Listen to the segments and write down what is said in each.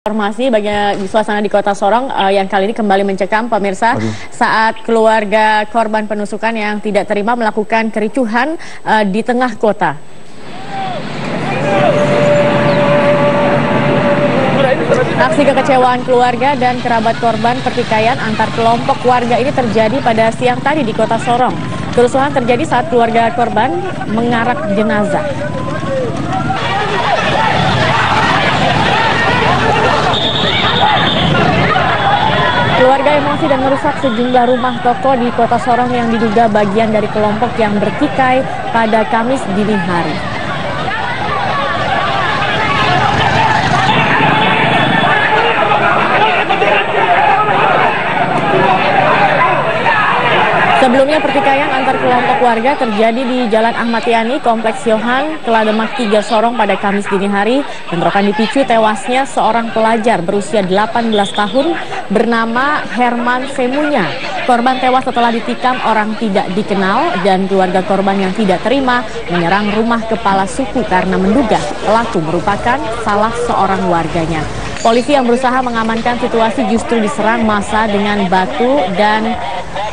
Informasi bagi suasana di Kota Sorong yang kali ini kembali mencekam pemirsa saat keluarga korban penusukan yang tidak terima melakukan kericuhan di tengah kota. Aksi kekecewaan keluarga dan kerabat korban pertikaian antar kelompok warga ini terjadi pada siang tadi di Kota Sorong. Kerusuhan terjadi saat keluarga korban mengarak jenazah. Keluarga emosi dan merusak sejumlah rumah toko di Kota Sorong yang diduga bagian dari kelompok yang bertikai pada Kamis dini hari. Sebelumnya pertikaian antar kelompok warga terjadi di Jalan Ahmad Yani, Kompleks Yohan, Kelademak 3 Sorong pada Kamis dini hari. Bentrokan dipicu tewasnya seorang pelajar berusia 18 tahun bernama Herman Semunya. Korban tewas setelah ditikam orang tidak dikenal dan keluarga korban yang tidak terima menyerang rumah kepala suku karena menduga pelaku merupakan salah seorang warganya. Polisi yang berusaha mengamankan situasi justru diserang massa dengan batu dan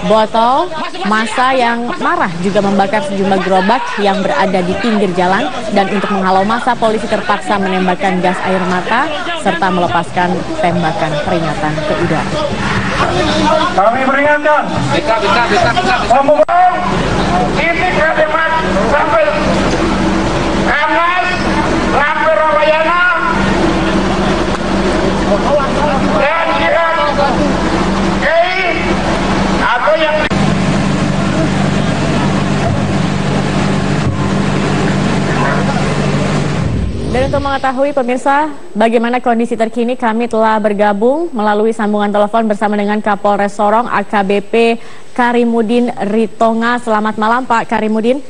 botol. Massa yang marah juga membakar sejumlah gerobak yang berada di pinggir jalan, dan untuk menghalau massa, polisi terpaksa menembakkan gas air mata serta melepaskan tembakan peringatan ke udara. Kami peringatkan, membuang titik Kelademak sampai Anas, Lampu Ramayana, dan jika atau yang Dan untuk mengetahui pemirsa bagaimana kondisi terkini, kami telah bergabung melalui sambungan telepon bersama dengan Kapolres Sorong AKBP Karimudin Ritonga. Selamat malam Pak Karimudin.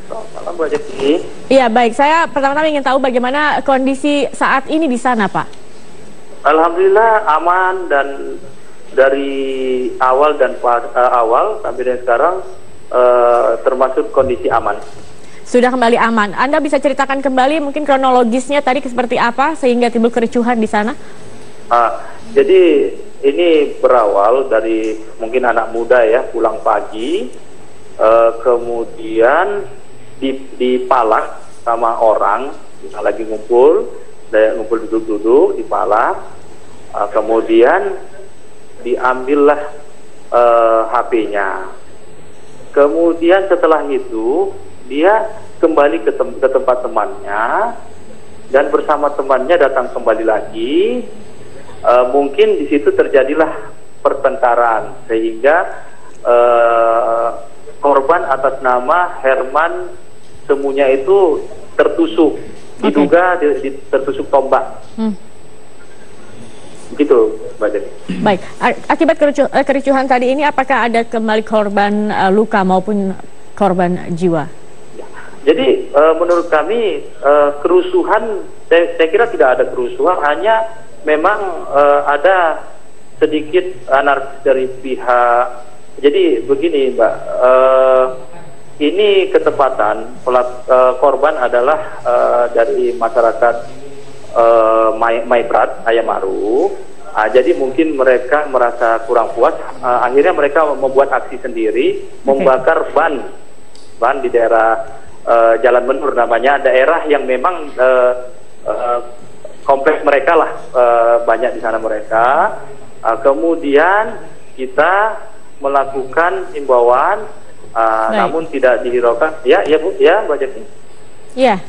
Selamat malam Bu Jeki. Iya baik, saya pertama-tama ingin tahu bagaimana kondisi saat ini di sana Pak. Alhamdulillah aman, dan dari awal sampai dengan sekarang termasuk kondisi aman. Sudah kembali aman. Anda bisa ceritakan kembali mungkin kronologisnya tadi seperti apa sehingga timbul kericuhan di sana? Jadi ini berawal dari mungkin anak muda ya pulang pagi, kemudian dipalak sama orang yang lagi ngumpul duduk-duduk dipalak, kemudian diambillah HP-nya. Kemudian setelah itu dia kembali ke tempat temannya, dan bersama temannya datang kembali lagi. Mungkin di situ terjadilah pertengkaran sehingga korban atas nama Herman Semunya itu tertusuk, diduga tertusuk tombak. Gitu, Mbak Jadi. Baik, akibat kericuhan tadi ini apakah ada kembali korban luka maupun korban jiwa? Jadi menurut kami kerusuhan, saya kira tidak ada kerusuhan, hanya memang ada sedikit anarkis dari pihak. Jadi begini Mbak, ini ketepatan korban adalah dari masyarakat Maiprat, Ayamaru. Jadi mungkin mereka merasa kurang puas, akhirnya mereka membuat aksi sendiri, membakar ban di daerah Jalan Benur namanya, daerah yang memang kompleks mereka lah, banyak di sana mereka. Kemudian kita melakukan himbauan, namun tidak dihiraukan. Ya Bu, ya Mbak Jeki. Iya.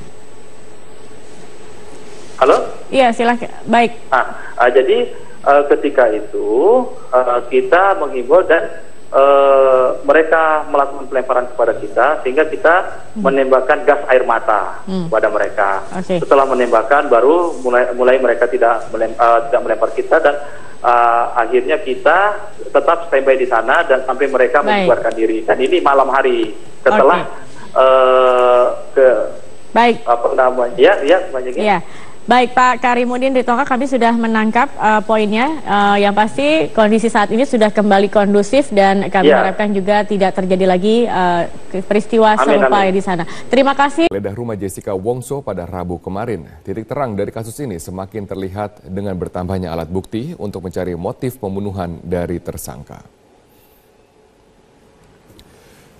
Halo? Iya silakan. Baik. Jadi ketika itu kita menghimbau dan mereka melakukan pelemparan kepada kita, sehingga kita menembakkan gas air mata kepada mereka. Setelah menembakkan baru mulai mereka tidak melempar kita, dan akhirnya kita tetap standby di sana dan sampai mereka membubarkan diri. Dan ini malam hari setelah Baik. apa namanya? Ya, Iya. Baik Pak Karimudin Ritongka, kami sudah menangkap poinnya. Yang pasti kondisi saat ini sudah kembali kondusif dan kami harapkan juga tidak terjadi lagi peristiwa serupa di sana. Terima kasih. Geledah rumah Jessica Wongso pada Rabu kemarin. Titik terang dari kasus ini semakin terlihat dengan bertambahnya alat bukti untuk mencari motif pembunuhan dari tersangka.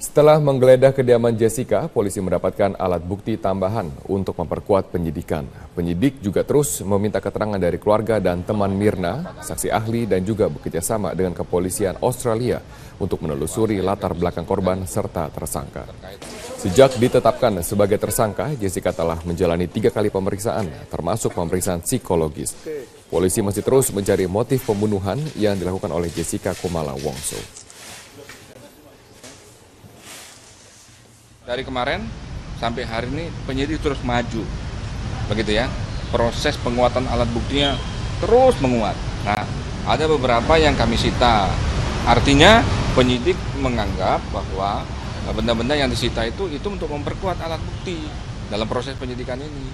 Setelah menggeledah kediaman Jessica, polisi mendapatkan alat bukti tambahan untuk memperkuat penyidikan. Penyidik juga terus meminta keterangan dari keluarga dan teman Mirna, saksi ahli dan juga bekerjasama dengan kepolisian Australia untuk menelusuri latar belakang korban serta tersangka. Sejak ditetapkan sebagai tersangka, Jessica telah menjalani 3 kali pemeriksaan, termasuk pemeriksaan psikologis. Polisi masih terus mencari motif pembunuhan yang dilakukan oleh Jessica Kumala Wongso. Dari kemarin sampai hari ini penyidik terus maju, begitu ya. Proses penguatan alat buktinya terus menguat. Nah, ada beberapa yang kami sita. Artinya penyidik menganggap bahwa benda-benda yang disita itu untuk memperkuat alat bukti dalam proses penyidikan ini.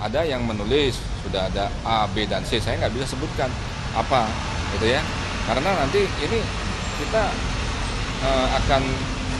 Ada yang menulis sudah ada A, B dan C. Saya nggak bisa sebutkan apa, gitu ya. Karena nanti ini kita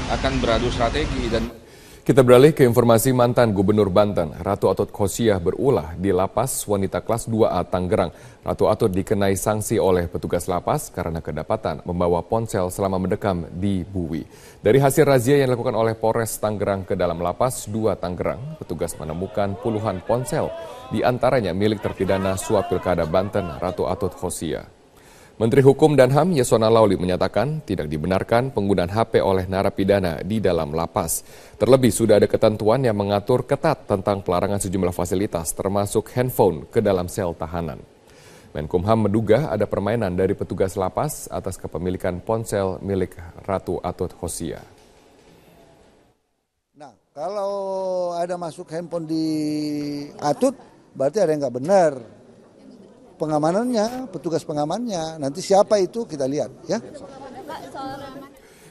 akan beradu strategi. Dan kita beralih ke informasi mantan Gubernur Banten, Ratu Atut Khosia berulah di lapas wanita kelas 2A Tangerang. Ratu Atut dikenai sanksi oleh petugas lapas karena kedapatan membawa ponsel selama mendekam di buwi. Dari hasil razia yang dilakukan oleh Polres Tangerang ke dalam lapas 2 Tangerang, petugas menemukan puluhan ponsel, di antaranya milik terpidana suap Pilkada Banten, Ratu Atut Khosia. Menteri Hukum dan HAM Yasona Lauli menyatakan tidak dibenarkan penggunaan HP oleh narapidana di dalam lapas. Terlebih sudah ada ketentuan yang mengatur ketat tentang pelarangan sejumlah fasilitas termasuk handphone ke dalam sel tahanan. Menkumham menduga ada permainan dari petugas lapas atas kepemilikan ponsel milik Ratu Atut Khosia. Nah, kalau ada masuk handphone di Atut berarti ada yang nggak benar. Pengamanannya, petugas pengamannya, nanti siapa itu kita lihat ya.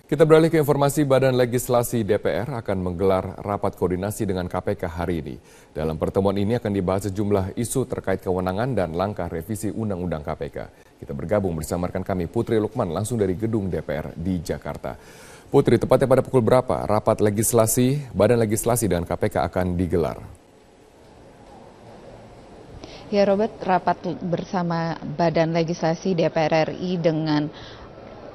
Kita beralih ke informasi Badan Legislasi DPR akan menggelar rapat koordinasi dengan KPK hari ini. Dalam pertemuan ini akan dibahas sejumlah isu terkait kewenangan dan langkah revisi Undang-Undang KPK. Kita bergabung bersama rekan kami Putri Lukman langsung dari gedung DPR di Jakarta. Putri, tepatnya pada pukul berapa rapat legislasi Badan Legislasi dan KPK akan digelar? Ya Robert, rapat bersama Badan Legislasi DPR RI dengan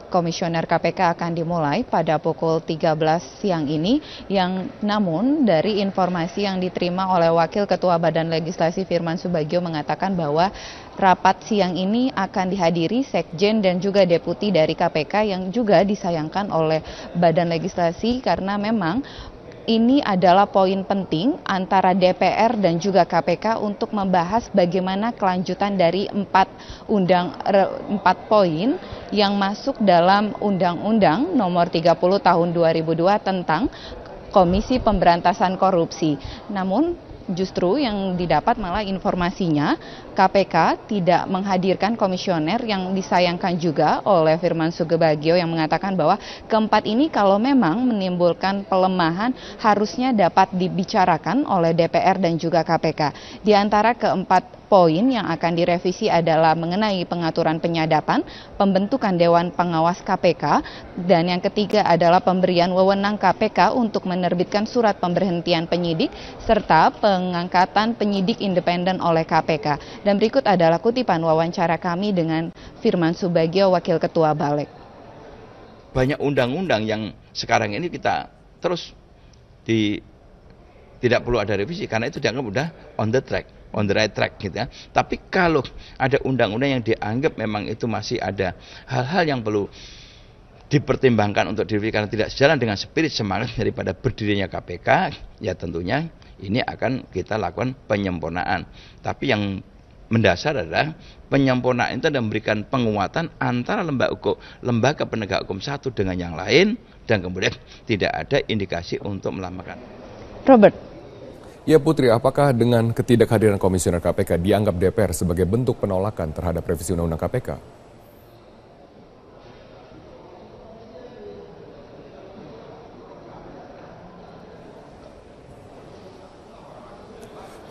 Komisioner KPK akan dimulai pada pukul 13 siang ini, yang namun dari informasi yang diterima oleh Wakil Ketua Badan Legislasi Firman Subagio mengatakan bahwa rapat siang ini akan dihadiri Sekjen dan juga Deputi dari KPK yang juga disayangkan oleh Badan Legislasi karena memang ini adalah poin penting antara DPR dan juga KPK untuk membahas bagaimana kelanjutan dari 4 poin yang masuk dalam Undang-Undang Nomor 30 Tahun 2002 tentang Komisi Pemberantasan Korupsi. Namun justru yang didapat malah informasinya KPK tidak menghadirkan komisioner yang disayangkan juga oleh Firman Subagio yang mengatakan bahwa keempat ini kalau memang menimbulkan pelemahan harusnya dapat dibicarakan oleh DPR dan juga KPK. Di antara keempat poin yang akan direvisi adalah mengenai pengaturan penyadapan, pembentukan Dewan Pengawas KPK, dan yang ketiga adalah pemberian wewenang KPK untuk menerbitkan surat pemberhentian penyidik, serta pengangkatan penyidik independen oleh KPK. Dan berikut adalah kutipan wawancara kami dengan Firman Subagio, Wakil Ketua Balek. Banyak undang-undang yang sekarang ini kita terus tidak perlu ada revisi karena itu dianggap udah on the right track gitu ya. Tapi kalau ada undang-undang yang dianggap memang itu masih ada hal-hal yang perlu dipertimbangkan untuk direvisi karena tidak sejalan dengan spirit semangat daripada berdirinya KPK, ya tentunya ini akan kita lakukan penyempurnaan. Tapi yang mendasar adalah penyempurnaan itu dan memberikan penguatan antara lembaga penegak hukum satu dengan yang lain dan kemudian tidak ada indikasi untuk melamakan. Robert. Ya Putri, apakah dengan ketidakhadiran Komisioner KPK dianggap DPR sebagai bentuk penolakan terhadap revisi Undang-Undang KPK?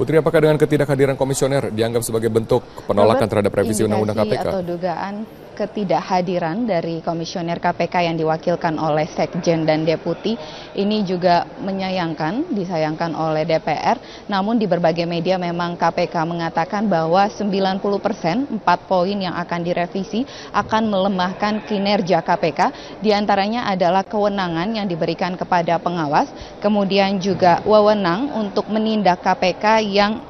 Putri, apakah dengan ketidakhadiran komisioner dianggap sebagai bentuk penolakan terhadap revisi Undang-Undang KPK? Atau dugaan ketidakhadiran dari komisioner KPK yang diwakilkan oleh Sekjen dan Deputi ini juga disayangkan oleh DPR. Namun di berbagai media memang KPK mengatakan bahwa 90% 4 poin yang akan direvisi akan melemahkan kinerja KPK. Di antaranya adalah kewenangan yang diberikan kepada pengawas, kemudian juga wewenang untuk menindak KPK yang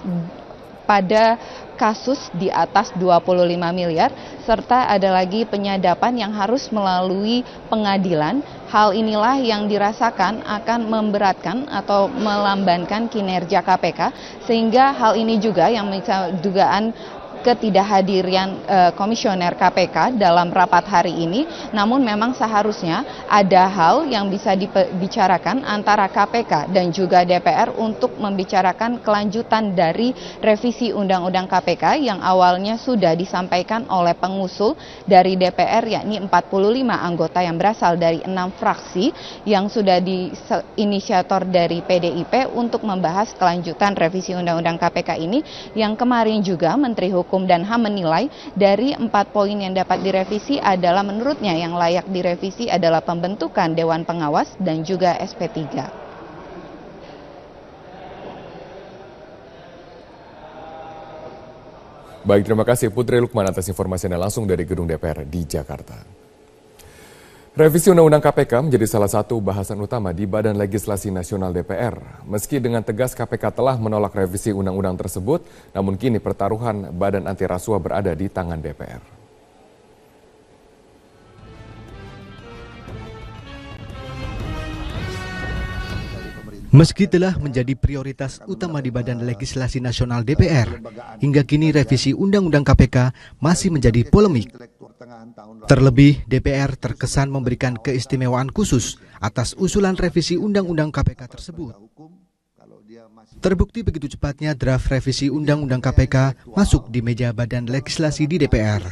pada kasus di atas 25 miliar, serta ada lagi penyadapan yang harus melalui pengadilan. Hal inilah yang dirasakan akan memberatkan atau melambankan kinerja KPK, sehingga hal ini juga yang dugaan ketidakhadiran komisioner KPK dalam rapat hari ini. Namun memang seharusnya ada hal yang bisa dibicarakan antara KPK dan juga DPR untuk membicarakan kelanjutan dari revisi Undang-Undang KPK yang awalnya sudah disampaikan oleh pengusul dari DPR, yakni 45 anggota yang berasal dari 6 fraksi yang sudah diinisiator dari PDIP untuk membahas kelanjutan revisi Undang-Undang KPK ini, yang kemarin juga Menteri Hukum dan HAM menilai dari 4 poin yang dapat direvisi adalah menurutnya yang layak direvisi adalah pembentukan Dewan Pengawas dan juga SP3. Baik, terima kasih Putri Lukman atas informasinya langsung dari Gedung DPR di Jakarta. Revisi Undang-Undang KPK menjadi salah satu bahasan utama di Badan Legislasi Nasional DPR. Meski dengan tegas KPK telah menolak revisi undang-undang tersebut, namun kini pertaruhan Badan Anti Rasuah berada di tangan DPR. Meski telah menjadi prioritas utama di Badan Legislasi Nasional DPR, hingga kini revisi Undang-Undang KPK masih menjadi polemik. Terlebih, DPR terkesan memberikan keistimewaan khusus atas usulan revisi Undang-Undang KPK tersebut. Terbukti begitu cepatnya draft revisi Undang-Undang KPK masuk di meja Badan Legislasi di DPR.